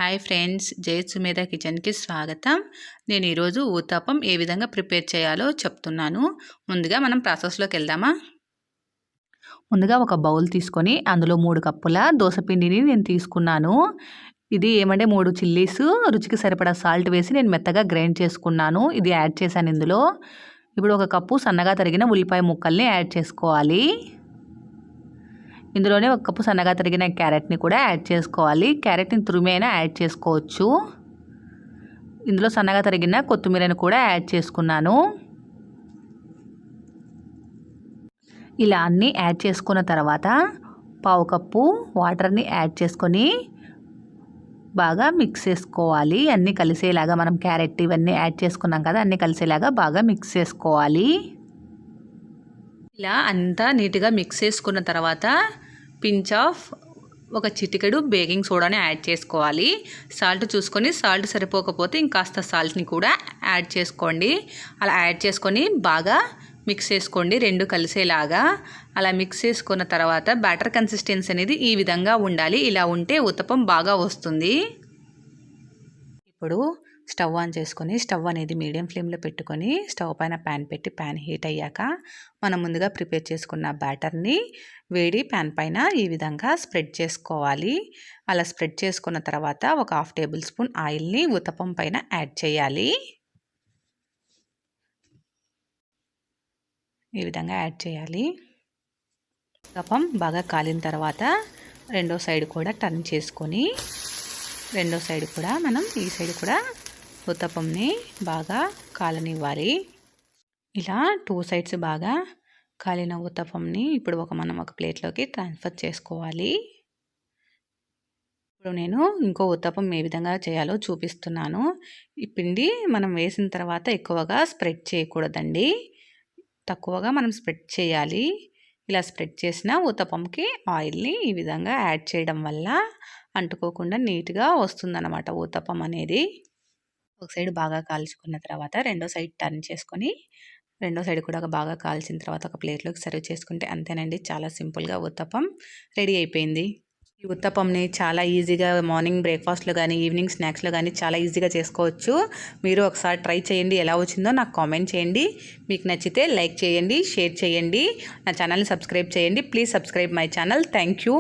Hi friends, జయసుమేద కిచెన్కి స్వాగతం. నేను ఈరోజు ఊతప్పం ఏ విధంగా ప్రిపేర్ చేయాలో చెప్తున్నాను. ముందుగా మనం ప్రాసెస్లోకి వెళ్దామా. ముందుగా ఒక బౌల్ తీసుకొని అందులో 3 కప్పుల దోస పిండిని నేను తీసుకున్నాను. ఇది ఏమంటే 3 చిల్లీస్, రుచికి సరిపడా సాల్ట్ వేసి నేను మెత్తగా గ్రైండ్ చేసుకున్నాను. ఇది యాడ్ చేశాను ఇందులో. ఇప్పుడు 1 కప్పు సన్నగా తరిగిన ఉల్లిపాయ ముక్కల్ని యాడ్ చేసుకోవాలి. ఇందులోనే 1 కప్పు సన్నగా తరిగిన క్యారెట్ని కూడా యాడ్ చేసుకోవాలి. క్యారెట్ని తురిమి అయినా యాడ్ చేసుకోవచ్చు. ఇందులో సన్నగా తరిగిన కొత్తిమీరని కూడా యాడ్ చేసుకున్నాను. ఇలా అన్నీ యాడ్ చేసుకున్న తర్వాత 1/2 కప్పు వాటర్ని యాడ్ చేసుకొని బాగా మిక్స్ చేసుకోవాలి. అన్నీ కలిసేలాగా, మనం క్యారెట్ ఇవన్నీ యాడ్ చేసుకున్నాం కదా, అన్నీ కలిసేలాగా బాగా మిక్స్ చేసుకోవాలి. ఇలా అంతా నీట్గా మిక్స్ చేసుకున్న తర్వాత పించ్ ఆఫ్ ఒక చిటికెడు బేకింగ్ సోడాని యాడ్ చేసుకోవాలి. సాల్ట్ చూసుకొని, సాల్ట్ సరిపోకపోతే ఇంకాస్త సాల్ట్ని కూడా యాడ్ చేసుకోండి. అలా యాడ్ చేసుకొని బాగా మిక్స్ చేసుకోండి, రెండు కలిసేలాగా. అలా మిక్స్ చేసుకున్న తర్వాత బ్యాటర్ కన్సిస్టెన్సీ అనేది ఈ విధంగా ఉండాలి. ఇలా ఉంటే ఉత్తప్పం బాగా వస్తుంది. ఇప్పుడు స్టవ్ ఆన్ చేసుకొని, స్టవ్ అనేది మీడియం ఫ్లేమ్లో పెట్టుకొని స్టవ్ పైన ప్యాన్ పెట్టి, ప్యాన్ హీట్ అయ్యాక మనం ముందుగా ప్రిపేర్ చేసుకున్న బ్యాటర్ని వేడి ప్యాన్ పైన ఈ విధంగా స్ప్రెడ్ చేసుకోవాలి. అలా స్ప్రెడ్ చేసుకున్న తర్వాత ఒక 1/2 టేబుల్ స్పూన్ ఆయిల్ని ఉత్తప్పం పైన యాడ్ చేయాలి. ఈ విధంగా యాడ్ చేయాలి. ఉత్తప్పం బాగా కాలిన తర్వాత రెండో సైడ్ కూడా టర్న్ చేసుకొని, రెండో సైడ్ కూడా మనం ఈ సైడ్ కూడా ఉత్తప్పంని బాగా కాలనివ్వాలి. ఇలా 2 సైడ్స్ బాగా కాలిన ఉత్తప్పంని ఇప్పుడు మనం ఒక ప్లేట్లోకి ట్రాన్స్ఫర్ చేసుకోవాలి. ఇప్పుడు నేను ఇంకో ఉత్తప్పం ఏ విధంగా చేయాలో చూపిస్తున్నాను. ఈ పిండి మనం వేసిన తర్వాత ఎక్కువగా స్ప్రెడ్ చేయకూడదండి, తక్కువగా మనం స్ప్రెడ్ చేయాలి. ఇలా స్ప్రెడ్ చేసిన ఉత్తప్పంకి ఆయిల్ని ఈ విధంగా యాడ్ చేయడం వల్ల అంటుకోకుండా నీట్గా వస్తుందన్నమాట ఉత్తప్పం అనేది. ఒక సైడ్ బాగా కాల్చుకున్న తర్వాత రెండో సైడ్ టర్న్ చేసుకొని, రెండో సైడ్ కూడా బాగా కాల్చిన తర్వాత ఒక ప్లేట్లోకి సర్వ్ చేసుకుంటే అంతేనండి, చాలా సింపుల్గా ఉత్తప్పం రెడీ అయిపోయింది. ఈ ఉత్తప్పంని చాలా ఈజీగా మార్నింగ్ బ్రేక్ఫాస్ట్లో కానీ, ఈవినింగ్ స్నాక్స్లో కానీ చాలా ఈజీగా చేసుకోవచ్చు. మీరు ఒకసారి ట్రై చేయండి, ఎలా వచ్చిందో నాకు కామెంట్ చేయండి. మీకు నచ్చితే లైక్ చేయండి, షేర్ చేయండి, నా ఛానల్ని సబ్స్క్రైబ్ చేయండి. Please subscribe my channel. Thank you.